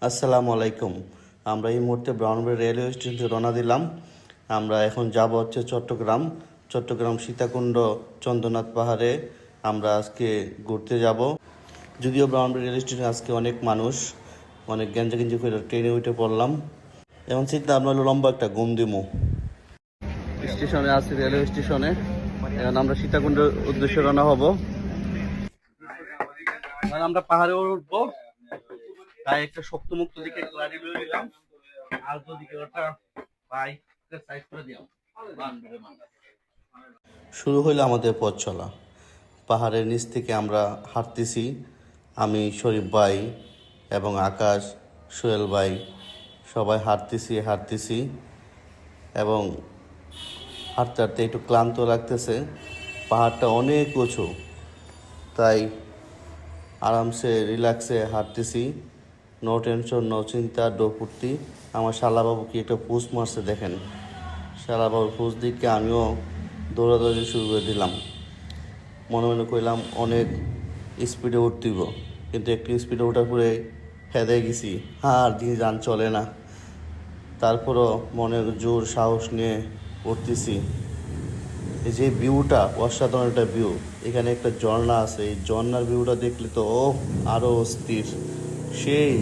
আসসালামু আলাইকুম। আমরা এই মুহূর্তে ব্রাউনবাড়ি রেলওয়ে স্টেশন থেকে রওনা দিলাম। আমরা এখন যাব হচ্ছে চট্টগ্রাম সীতাকুণ্ড চন্দ্রনাথ পাহাড়ে আমরা আজকে ঘুরতে যাব। যদিও ব্রাউনবাড়ি রেল স্টেশনে আজকে অনেক মানুষ, অনেক গেঞ্জাগেঞ্জি করে ট্রেনে উঠে পড়লাম। এখন চিন্তা আমরা হলো লম্বা একটা ঘুম দিমু। স্টেশনে আছি, রেলওয়ে স্টেশনে। এখন আমরা সীতাকুণ্ডের উদ্দেশ্যে রওনা হব। আমরা পাহাড়ে উঠবো, তাই একটা শক্তমুক্ত দিকে একটা গাড়ি লয়ে নিলাম, আর দিকে ওটা বাইক সাইড করে দিলাম। শুরু হইলো আমাদের পথ চলা। পাহাড়ের নিচ থেকে আমরা হাঁটতেছি, আমি, শরীফ ভাই এবং আকাশ, সোহেল ভাই সবাই হাঁটতেছি এবং হাঁটতে হাঁটতে একটু ক্লান্ত লাগতেছে। পাহাড়টা অনেক উঁচু, তাই আরামসে রিল্যাক্সে হাঁটতেছি। নো টেনশন, নো চিন্তা, ডো ফুর্তি। আমার শালাবাবু কি একটা পোজ মারছে দেখেন। শালাবাবুর পোজ দিকে আমিও দৌড়াদৌড়ি শুরু করে দিলাম। মনে মনে করলাম অনেক স্পিডে উঠতেইব, কিন্তু একটু স্পিডে ওঠার পরে হেদে গেছি, আর দিয়ে যান চলে না। তারপরও মনের জোর সাহস নিয়ে উঠতেছি। এই যে ভিউটা, অসাধারণ একটা ভিউ। এখানে একটা ঝর্ণা আছে, এই ঝর্ণার ভিউটা দেখলে তো আরও অস্থির, সেই